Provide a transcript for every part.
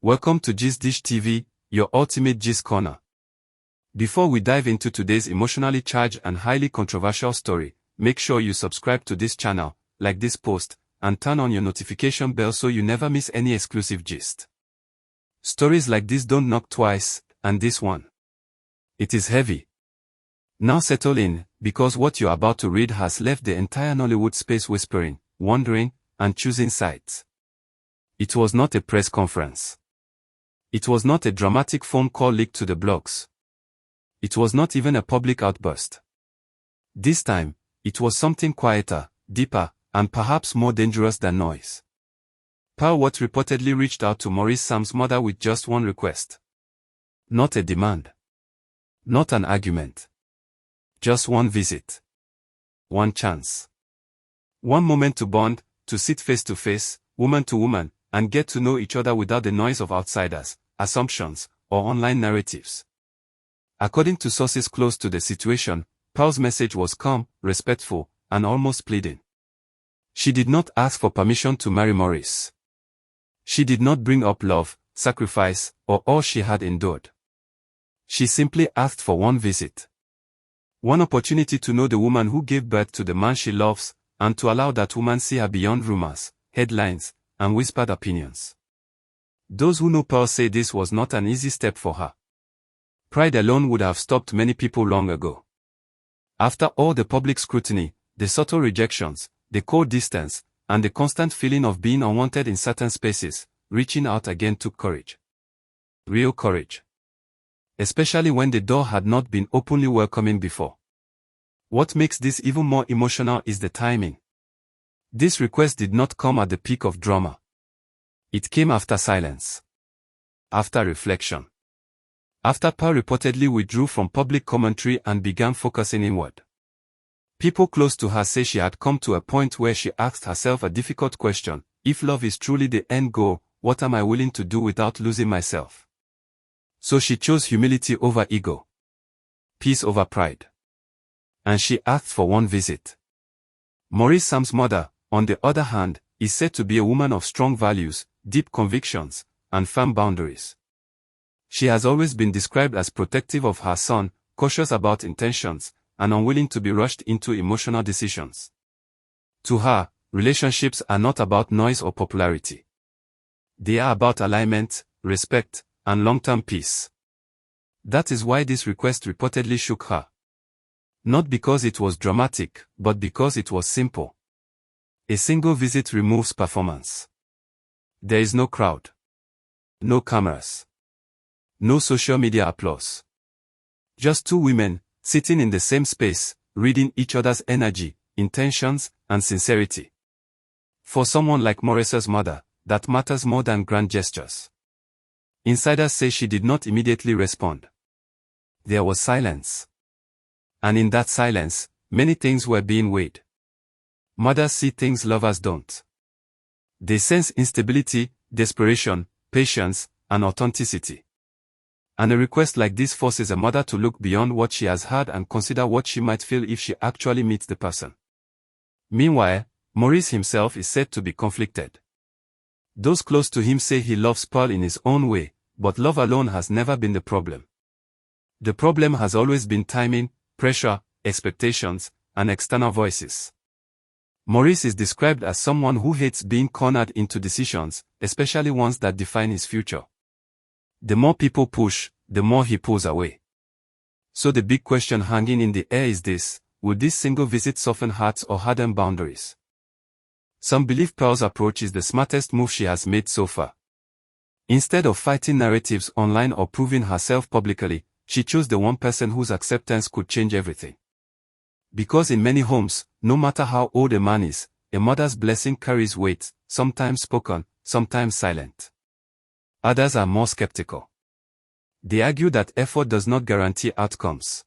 Welcome to Gist Dish TV, your ultimate gist corner. Before we dive into today's emotionally charged and highly controversial story, make sure you subscribe to this channel, like this post, and turn on your notification bell so you never miss any exclusive gist. Stories like this don't knock twice, and this one, it is heavy. Now settle in, because what you're about to read has left the entire Nollywood space whispering, wondering, and choosing sides. It was not a press conference. It was not a dramatic phone call leaked to the blogs. It was not even a public outburst. This time, it was something quieter, deeper, and perhaps more dangerous than noise. Plea reportedly reached out to Maurice Sam's mother with just one request. Not a demand. Not an argument. Just one visit. One chance. One moment to bond, to sit face to face, woman to woman, and get to know each other without the noise of outsiders, assumptions, or online narratives. According to sources close to the situation, Plea's message was calm, respectful, and almost pleading. She did not ask for permission to marry Maurice. She did not bring up love, sacrifice, or all she had endured. She simply asked for one visit. One opportunity to know the woman who gave birth to the man she loves, and to allow that woman see her beyond rumors, headlines, and whispered opinions. Those who know Plea say this was not an easy step for her. Pride alone would have stopped many people long ago. After all the public scrutiny, the subtle rejections, the cold distance, and the constant feeling of being unwanted in certain spaces, reaching out again took courage. Real courage. Especially when the door had not been openly welcoming before. What makes this even more emotional is the timing. This request did not come at the peak of drama. It came after silence. After reflection. After Plea reportedly withdrew from public commentary and began focusing inward. People close to her say she had come to a point where she asked herself a difficult question: if love is truly the end goal, what am I willing to do without losing myself? So she chose humility over ego. Peace over pride. And she asked for one visit. Maurice Sam's mother, on the other hand, is said to be a woman of strong values, deep convictions, and firm boundaries. She has always been described as protective of her son, cautious about intentions, and unwilling to be rushed into emotional decisions. To her, relationships are not about noise or popularity. They are about alignment, respect, and long-term peace. That is why this request reportedly shook her. Not because it was dramatic, but because it was simple. A single visit removes performance. There is no crowd. No cameras. No social media applause. Just two women, sitting in the same space, reading each other's energy, intentions, and sincerity. For someone like Maurice's mother, that matters more than grand gestures. Insiders say she did not immediately respond. There was silence. And in that silence, many things were being weighed. Mothers see things lovers don't. They sense instability, desperation, patience, and authenticity. And a request like this forces a mother to look beyond what she has heard and consider what she might feel if she actually meets the person. Meanwhile, Maurice himself is said to be conflicted. Those close to him say he loves Plea in his own way, but love alone has never been the problem. The problem has always been timing, pressure, expectations, and external voices. Maurice is described as someone who hates being cornered into decisions, especially ones that define his future. The more people push, the more he pulls away. So the big question hanging in the air is this: will this single visit soften hearts or harden boundaries? Some believe Plea's approach is the smartest move she has made so far. Instead of fighting narratives online or proving herself publicly, she chose the one person whose acceptance could change everything. Because in many homes, no matter how old a man is, a mother's blessing carries weight, sometimes spoken, sometimes silent. Others are more skeptical. They argue that effort does not guarantee outcomes.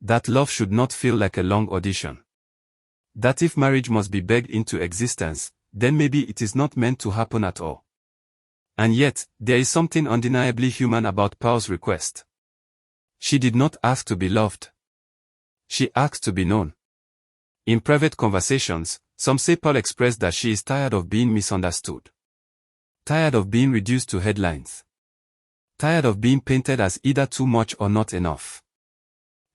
That love should not feel like a long audition. That if marriage must be begged into existence, then maybe it is not meant to happen at all. And yet, there is something undeniably human about Plea's request. She did not ask to be loved. She asked to be known. In private conversations, some say Plea expressed that she is tired of being misunderstood. Tired of being reduced to headlines. Tired of being painted as either too much or not enough.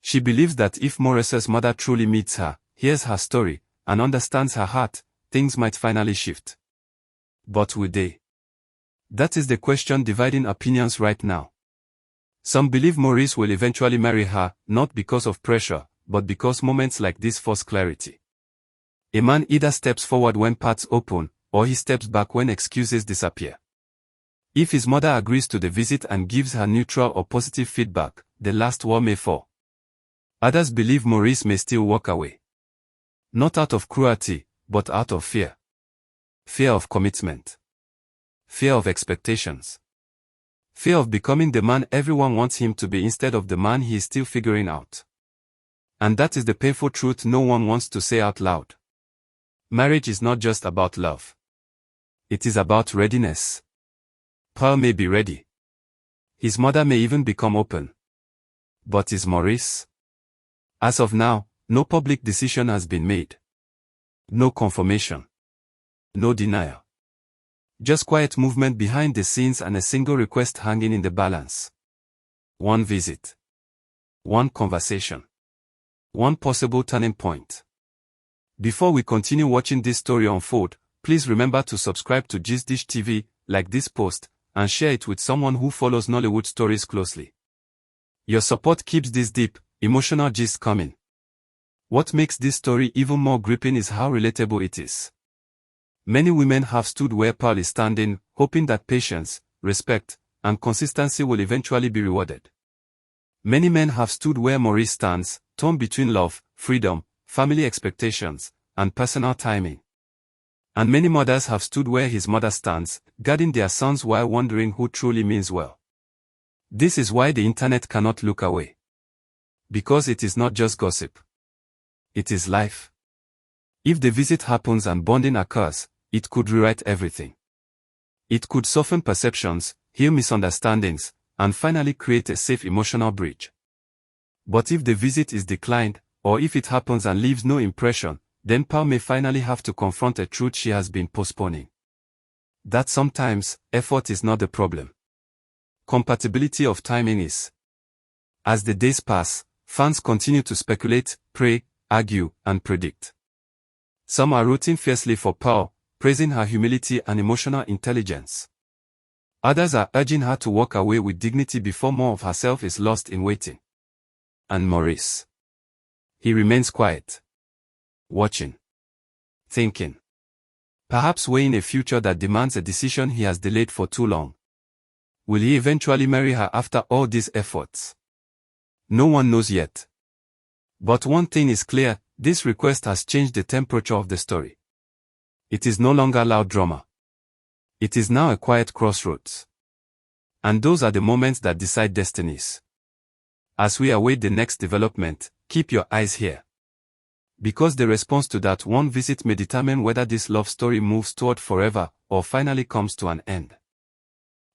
She believes that if Maurice's mother truly meets her, hears her story, and understands her heart, things might finally shift. But will they? That is the question dividing opinions right now. Some believe Maurice will eventually marry her, not because of pressure, but because moments like this force clarity. A man either steps forward when paths open, or he steps back when excuses disappear. If his mother agrees to the visit and gives her neutral or positive feedback, the last wall may fall. Others believe Maurice may still walk away. Not out of cruelty, but out of fear. Fear of commitment. Fear of expectations. Fear of becoming the man everyone wants him to be instead of the man he is still figuring out. And that is the painful truth no one wants to say out loud. Marriage is not just about love. It is about readiness. Paul may be ready. His mother may even become open. But is Maurice? As of now, no public decision has been made. No confirmation. No denial. Just quiet movement behind the scenes and a single request hanging in the balance. One visit. One conversation. One possible turning point. Before we continue watching this story unfold, please remember to subscribe to GistDish TV, like this post, and share it with someone who follows Nollywood stories closely. Your support keeps this deep, emotional gist coming. What makes this story even more gripping is how relatable it is. Many women have stood where Paul is standing, hoping that patience, respect, and consistency will eventually be rewarded. Many men have stood where Maurice stands, torn between love, freedom, family expectations, and personal timing. And many mothers have stood where his mother stands, guarding their sons while wondering who truly means well. This is why the internet cannot look away. Because it is not just gossip. It is life. If the visit happens and bonding occurs, it could rewrite everything. It could soften perceptions, heal misunderstandings, and finally create a safe emotional bridge. But if the visit is declined, or if it happens and leaves no impression, then Paul may finally have to confront a truth she has been postponing. That sometimes, effort is not the problem. Compatibility of timing is. As the days pass, fans continue to speculate, pray, argue, and predict. Some are rooting fiercely for Paul, praising her humility and emotional intelligence. Others are urging her to walk away with dignity before more of herself is lost in waiting. And Maurice. He remains quiet. Watching. Thinking. Perhaps weighing a future that demands a decision he has delayed for too long. Will he eventually marry her after all these efforts? No one knows yet. But one thing is clear, this request has changed the temperature of the story. It is no longer loud drama. It is now a quiet crossroads. And those are the moments that decide destinies. As we await the next development, keep your eyes here. Because the response to that one visit may determine whether this love story moves toward forever or finally comes to an end.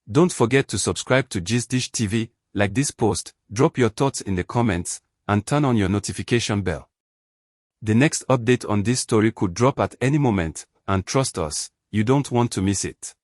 Don't forget to subscribe to GistDish TV, like this post, drop your thoughts in the comments, and turn on your notification bell. The next update on this story could drop at any moment, and trust us, you don't want to miss it.